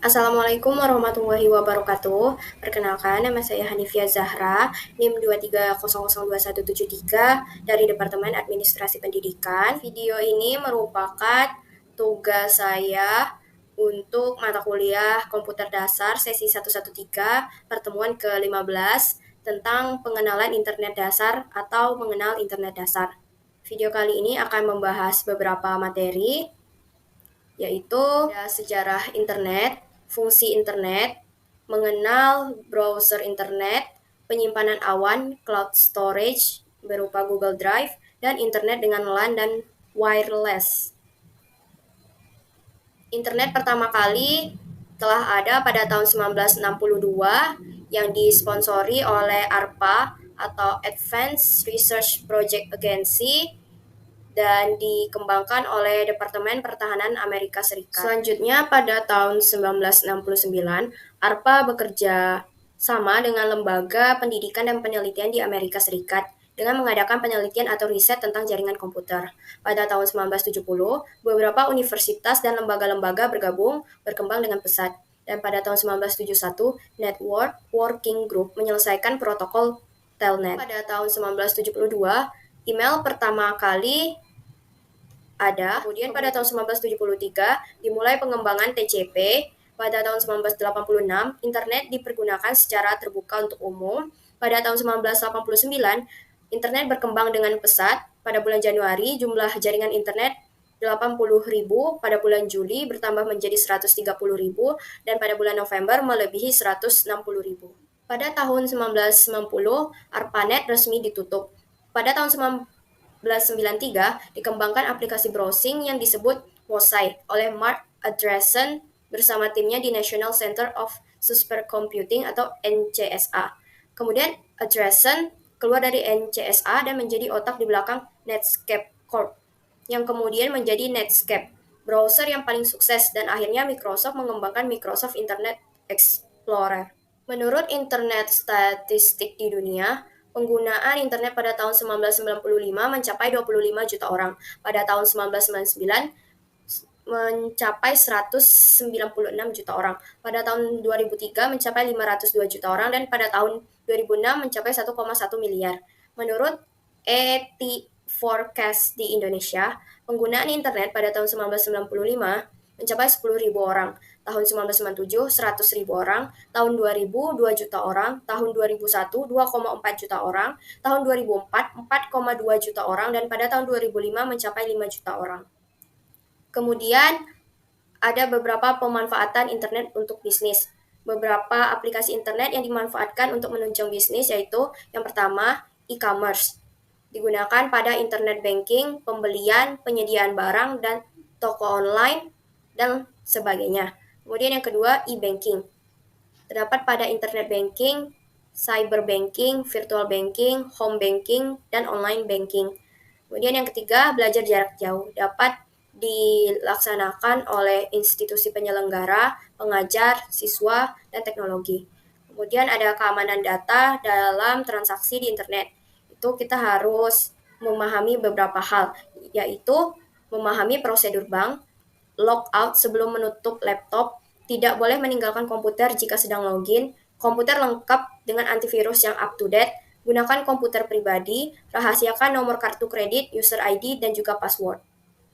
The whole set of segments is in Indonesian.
Assalamualaikum warahmatullahi wabarakatuh. Perkenalkan, nama saya Hanifia Zahra, NIM 230021173 dari Departemen Administrasi Pendidikan. Video ini merupakan tugas saya untuk mata kuliah Komputer Dasar sesi 113 pertemuan ke-15 tentang pengenalan internet dasar atau mengenal internet dasar. Video kali ini akan membahas beberapa materi, yaitu sejarah internet, fungsi internet, mengenal browser internet, penyimpanan awan, cloud storage berupa Google Drive, dan internet dengan LAN dan wireless. Internet pertama kali telah ada pada tahun 1962 yang disponsori oleh ARPA atau Advanced Research Project Agency dan dikembangkan oleh Departemen Pertahanan Amerika Serikat. Selanjutnya pada tahun 1969, ARPA bekerja sama dengan lembaga pendidikan dan penelitian di Amerika Serikat dengan mengadakan penelitian atau riset tentang jaringan komputer. Pada tahun 1970, beberapa universitas dan lembaga-lembaga berkembang dengan pesat. Dan pada tahun 1971, Network Working Group menyelesaikan protokol Telnet. Pada tahun 1972, email pertama kali ada. Kemudian pada tahun 1973 dimulai pengembangan TCP. Pada tahun 1986 internet dipergunakan secara terbuka untuk umum. Pada tahun 1989 internet berkembang dengan pesat. Pada bulan Januari jumlah jaringan internet 80.000, pada bulan Juli bertambah menjadi 130.000, dan pada bulan November melebihi 160.000. Pada tahun 1990 ARPANET resmi ditutup. Pada tahun 1993 dikembangkan aplikasi browsing yang disebut Mosaic oleh Mark Andreessen bersama timnya di National Center of Supercomputing atau NCSA. Kemudian Andreessen keluar dari NCSA dan menjadi otak di belakang Netscape Corp, yang kemudian menjadi Netscape, browser yang paling sukses, dan akhirnya Microsoft mengembangkan Microsoft Internet Explorer. Menurut Internet Statistik di dunia, penggunaan internet pada tahun 1995 mencapai 25 juta orang. Pada tahun 1999 mencapai 196 juta orang. Pada tahun 2003 mencapai 502 juta orang, dan pada tahun 2006 mencapai 1,1 miliar. Menurut ET Forecast di Indonesia, penggunaan internet pada tahun 1995 mencapai 10.000 orang, tahun 1997 100.000 orang, tahun 2000 2 juta orang, tahun 2001 2,4 juta orang, tahun 2004 4,2 juta orang, dan pada tahun 2005 mencapai 5 juta orang. Kemudian ada beberapa pemanfaatan internet untuk bisnis. Beberapa aplikasi internet yang dimanfaatkan untuk menunjang bisnis yaitu yang pertama, e-commerce. Digunakan pada internet banking, pembelian, penyediaan barang, dan toko online, dan sebagainya. Kemudian yang kedua, e-banking. Terdapat pada internet banking, cyber banking, virtual banking, home banking, dan online banking. Kemudian yang ketiga, belajar jarak jauh. Dapat dilaksanakan oleh institusi penyelenggara, pengajar, siswa, dan teknologi. Kemudian ada keamanan data dalam transaksi di internet. Itu kita harus memahami beberapa hal, yaitu memahami prosedur bank, logout sebelum menutup laptop, tidak boleh meninggalkan komputer jika sedang login, komputer lengkap dengan antivirus yang up to date, gunakan komputer pribadi, rahasiakan nomor kartu kredit, user ID, dan juga password.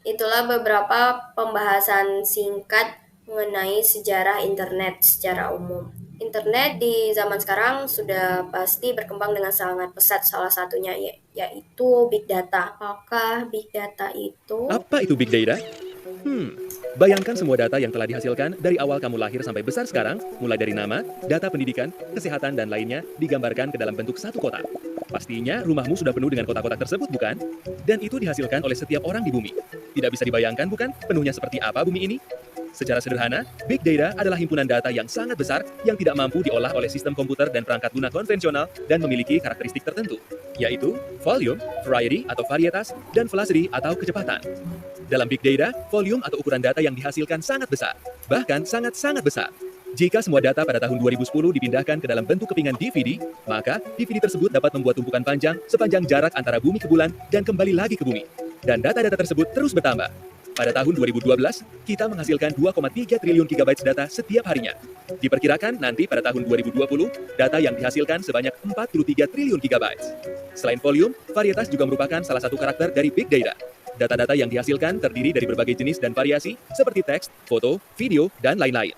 Itulah beberapa pembahasan singkat mengenai sejarah internet secara umum. Internet di zaman sekarang sudah pasti berkembang dengan sangat pesat, salah satunya yaitu Big Data. Apakah Big Data itu? Apa itu Big Data? Bayangkan semua data yang telah dihasilkan dari awal kamu lahir sampai besar sekarang, mulai dari nama, data pendidikan, kesehatan, dan lainnya, digambarkan ke dalam bentuk satu kotak. Pastinya rumahmu sudah penuh dengan kotak-kotak tersebut, bukan? Dan itu dihasilkan oleh setiap orang di bumi. Tidak bisa dibayangkan, bukan? Penuhnya seperti apa bumi ini? Secara sederhana, Big Data adalah himpunan data yang sangat besar yang tidak mampu diolah oleh sistem komputer dan perangkat lunak konvensional dan memiliki karakteristik tertentu, yaitu volume, variety atau varietas, dan velocity atau kecepatan. Dalam Big Data, volume atau ukuran data yang dihasilkan sangat besar, bahkan sangat-sangat besar. Jika semua data pada tahun 2010 dipindahkan ke dalam bentuk kepingan DVD, maka DVD tersebut dapat membuat tumpukan panjang sepanjang jarak antara bumi ke bulan dan kembali lagi ke bumi. Dan data-data tersebut terus bertambah. Pada tahun 2012, kita menghasilkan 2,3 triliun gigabyte data setiap harinya. Diperkirakan nanti pada tahun 2020, data yang dihasilkan sebanyak 43 triliun gigabyte. Selain volume, varietas juga merupakan salah satu karakter dari big data. Data-data yang dihasilkan terdiri dari berbagai jenis dan variasi, seperti teks, foto, video, dan lain-lain.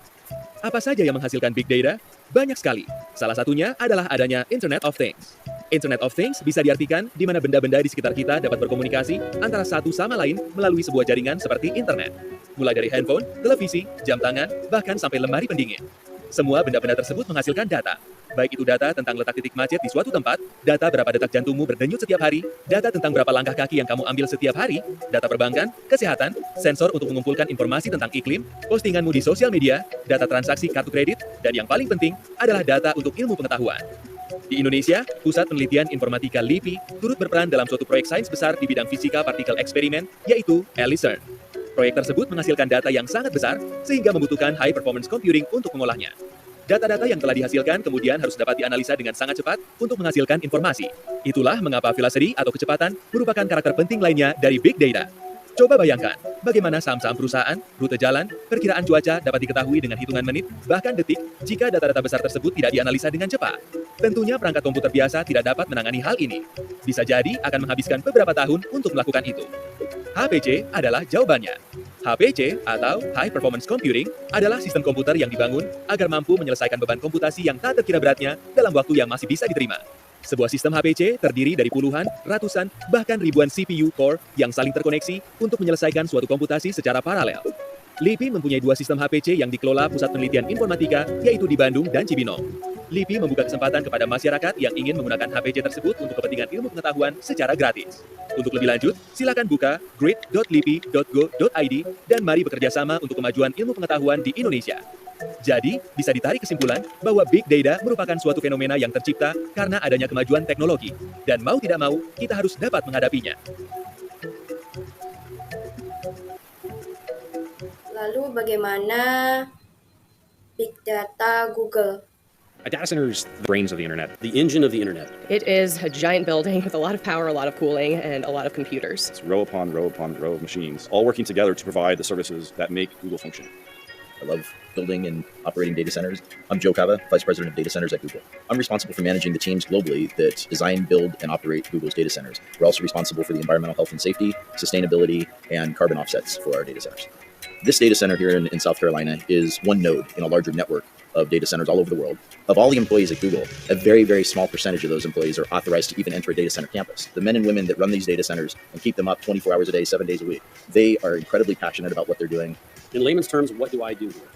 Apa saja yang menghasilkan big data? Banyak sekali. Salah satunya adalah adanya Internet of Things. Internet of Things bisa diartikan di mana benda-benda di sekitar kita dapat berkomunikasi antara satu sama lain melalui sebuah jaringan seperti internet. Mulai dari handphone, televisi, jam tangan, bahkan sampai lemari pendingin. Semua benda-benda tersebut menghasilkan data. Baik itu data tentang letak titik macet di suatu tempat, data berapa detak jantungmu berdenyut setiap hari, data tentang berapa langkah kaki yang kamu ambil setiap hari, data perbankan, kesehatan, sensor untuk mengumpulkan informasi tentang iklim, postinganmu di sosial media, data transaksi kartu kredit, dan yang paling penting adalah data untuk ilmu pengetahuan. Di Indonesia, Pusat Penelitian Informatika LIPI turut berperan dalam suatu proyek sains besar di bidang fisika partikel eksperimen, yaitu ELICERN. Proyek tersebut menghasilkan data yang sangat besar, sehingga membutuhkan high performance computing untuk mengolahnya. Data-data yang telah dihasilkan kemudian harus dapat dianalisa dengan sangat cepat untuk menghasilkan informasi. Itulah mengapa velocity atau kecepatan merupakan karakter penting lainnya dari big data. Coba bayangkan, bagaimana saham-saham perusahaan, rute jalan, perkiraan cuaca dapat diketahui dengan hitungan menit, bahkan detik, jika data-data besar tersebut tidak dianalisa dengan cepat. Tentunya perangkat komputer biasa tidak dapat menangani hal ini. Bisa jadi akan menghabiskan beberapa tahun untuk melakukan itu. HPC adalah jawabannya. HPC atau High Performance Computing adalah sistem komputer yang dibangun agar mampu menyelesaikan beban komputasi yang tak terkira beratnya dalam waktu yang masih bisa diterima. Sebuah sistem HPC terdiri dari puluhan, ratusan, bahkan ribuan CPU core yang saling terkoneksi untuk menyelesaikan suatu komputasi secara paralel. LIPI mempunyai dua sistem HPC yang dikelola Pusat Penelitian Informatika, yaitu di Bandung dan Cibinong. LIPI membuka kesempatan kepada masyarakat yang ingin menggunakan HPC tersebut untuk kepentingan ilmu pengetahuan secara gratis. Untuk lebih lanjut, silakan buka grid.lipi.go.id dan mari bekerja sama untuk kemajuan ilmu pengetahuan di Indonesia. Jadi, bisa ditarik kesimpulan bahwa big data merupakan suatu fenomena yang tercipta karena adanya kemajuan teknologi. Dan mau tidak mau, kita harus dapat menghadapinya. Lalu bagaimana big data Google? A data center is the brains of the internet, the engine of the internet. It is a giant building with a lot of power, a lot of cooling, and a lot of computers. It's row upon row upon row of machines, all working together to provide the services that make Google function. I love building and operating data centers. I'm Joe Cava, Vice President of Data Centers at Google. I'm responsible for managing the teams globally that design, build, and operate Google's data centers. We're also responsible for the environmental health and safety, sustainability, and carbon offsets for our data centers. This data center here in South Carolina is one node in a larger network of data centers all over the world. Of all the employees at Google, a very, very small percentage of those employees are authorized to even enter a data center campus. The men and women that run these data centers and keep them up 24 hours a day, 7 days a week, they are incredibly passionate about what they're doing. In layman's terms, what do I do here?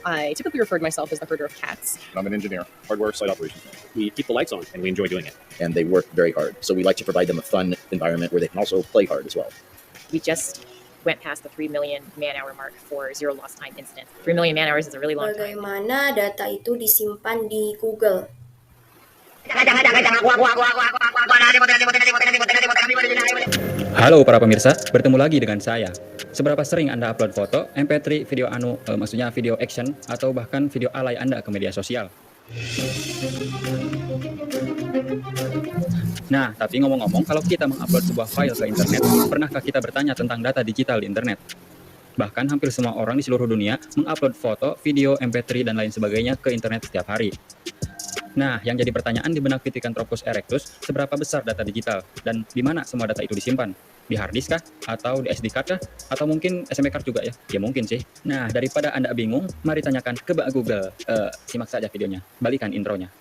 I typically refer to myself as the herder of cats. I'm an engineer, hardware site operations. We keep the lights on, and we enjoy doing it. And they work very hard. So we like to provide them a fun environment where they can also play hard as well. We just went past the 3 million man-hour mark for zero lost time incidents. 3 million man-hours is a really long time. Bagaimana data itu disimpan di Google? Halo para pemirsa, bertemu lagi dengan saya. Seberapa sering Anda upload foto, MP3, video maksudnya video action, atau bahkan video alay Anda ke media sosial? Nah, tapi ngomong-ngomong, kalau kita mengupload sebuah file ke internet, pernahkah kita bertanya tentang data digital di internet? Bahkan hampir semua orang di seluruh dunia mengupload foto, video, MP3, dan lain sebagainya ke internet setiap hari. Nah, yang jadi pertanyaan di benak Pithecanthropus erectus, seberapa besar data digital dan di mana semua data itu disimpan? Di hard disk kah? Atau di SD card kah? Atau mungkin SMP card juga ya? Ya mungkin sih. Nah, daripada Anda bingung, mari tanyakan ke Mbak Google. Simak saja videonya. Balikan intronya.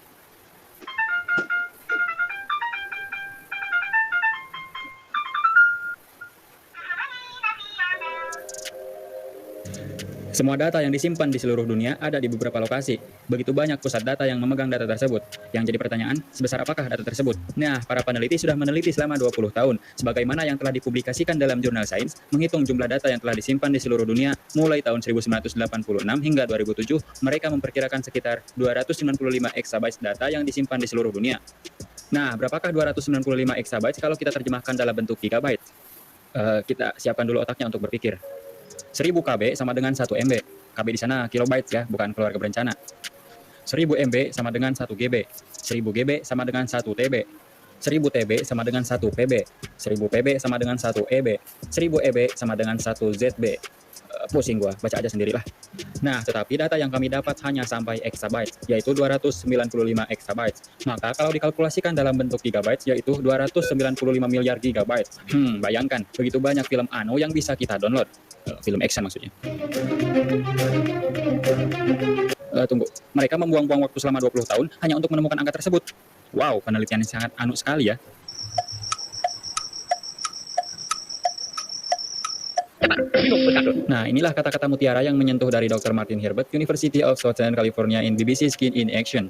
Semua data yang disimpan di seluruh dunia ada di beberapa lokasi. Begitu banyak pusat data yang memegang data tersebut. Yang jadi pertanyaan, sebesar apakah data tersebut? Nah, para peneliti sudah meneliti selama 20 tahun, sebagaimana yang telah dipublikasikan dalam jurnal sains, menghitung jumlah data yang telah disimpan di seluruh dunia mulai tahun 1986 hingga 2007, mereka memperkirakan sekitar 295 exabytes data yang disimpan di seluruh dunia. Nah, berapakah 295 exabytes kalau kita terjemahkan dalam bentuk gigabyte? Kita siapkan dulu otaknya untuk berpikir. 1000 KB sama dengan 1 MB. KB di sana kilobytes ya, bukan keluarga berencana. 1000 MB sama dengan 1 GB. 1000 GB sama dengan 1 TB. 1000 TB sama dengan 1 PB, 1000 PB sama dengan 1 EB, 1000 EB sama dengan 1 ZB. Pusing gua, baca aja sendirilah. Nah, tetapi data yang kami dapat hanya sampai exabyte, yaitu 295 exabyte. Maka kalau dikalkulasikan dalam bentuk gigabyte, yaitu 295 miliar gigabyte. Bayangkan, begitu banyak film Ano yang bisa kita download. Film action maksudnya. Tunggu, mereka membuang-buang waktu selama 20 tahun hanya untuk menemukan angka tersebut. Wow, penelitian yang sangat anu sekali ya. Nah, inilah kata-kata mutiara yang menyentuh dari Dr. Martin Herbert, University of Southern California in BBC Skin in Action.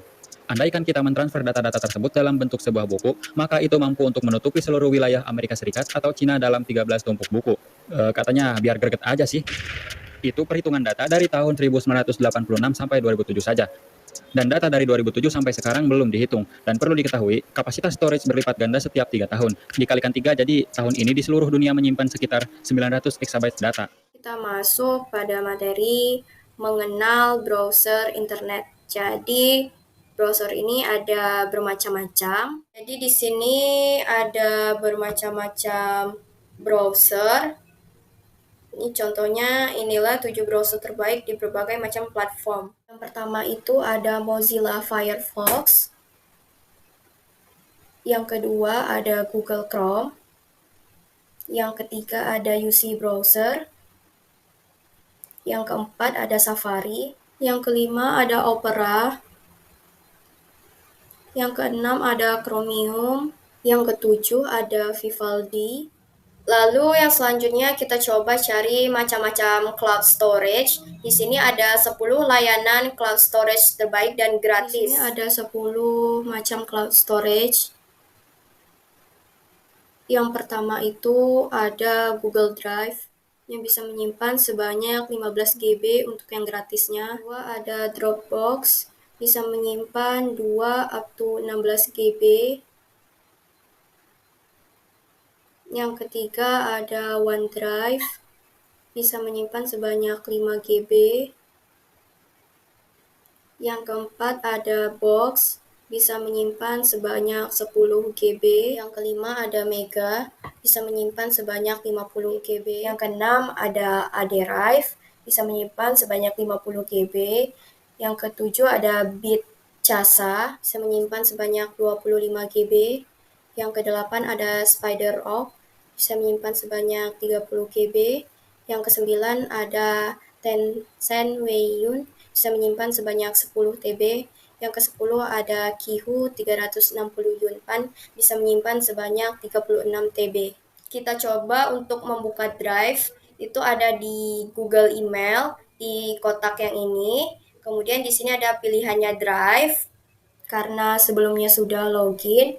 Andaikan kita mentransfer data-data tersebut dalam bentuk sebuah buku, maka itu mampu untuk menutupi seluruh wilayah Amerika Serikat atau Cina dalam 13 tumpuk buku. Katanya biar greget aja sih. Itu perhitungan data dari tahun 1986 sampai 2007 saja. Dan data dari 2007 sampai sekarang belum dihitung. Dan perlu diketahui, kapasitas storage berlipat ganda setiap 3 tahun. Dikalikan 3, jadi tahun ini di seluruh dunia menyimpan sekitar 900 exabyte data. Kita masuk pada materi mengenal browser internet. Jadi, browser ini ada bermacam-macam. Jadi di sini ada bermacam-macam browser. Ini contohnya, inilah 7 browser terbaik di berbagai macam platform. Yang pertama itu ada Mozilla Firefox. Yang kedua ada Google Chrome. Yang ketiga ada UC Browser. Yang keempat ada Safari. Yang kelima ada Opera. Yang keenam ada Chromium. Yang ketujuh ada Vivaldi. Lalu yang selanjutnya kita coba cari macam-macam cloud storage. Di sini ada 10 layanan cloud storage terbaik dan gratis. Di sini ada 10 macam cloud storage. Yang pertama itu ada Google Drive yang bisa menyimpan sebanyak 15 GB untuk yang gratisnya. Kedua ada Dropbox, bisa menyimpan 2 up to 16 GB. Yang ketiga ada OneDrive, bisa menyimpan sebanyak 5 GB. Yang keempat ada Box, bisa menyimpan sebanyak 10 GB. Yang kelima ada Mega, bisa menyimpan sebanyak 50 GB. Yang keenam ada Aderive, bisa menyimpan sebanyak 50 GB. Yang ketujuh ada Bitcasa, bisa menyimpan sebanyak 25 GB. Yang kedelapan ada SpiderOak, bisa menyimpan sebanyak 30 GB. Yang kesembilan ada Tencent Weiyun, bisa menyimpan sebanyak 10 TB. Yang ke-10 ada Qihoo 360 Yunpan, bisa menyimpan sebanyak 36 TB. Kita coba untuk membuka Drive, itu ada di Google Email, di kotak yang ini. Kemudian di sini ada pilihannya Drive, karena sebelumnya sudah login.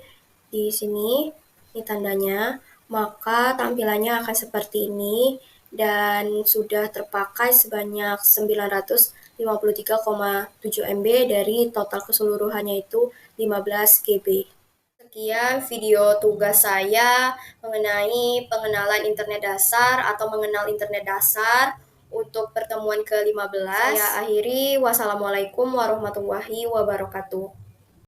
Di sini, ini tandanya, maka tampilannya akan seperti ini dan sudah terpakai sebanyak 953,7 MB dari total keseluruhannya itu 15 GB. Sekian video tugas saya mengenai pengenalan internet dasar atau mengenal internet dasar untuk pertemuan ke-15. Saya akhiri, wassalamualaikum warahmatullahi wabarakatuh.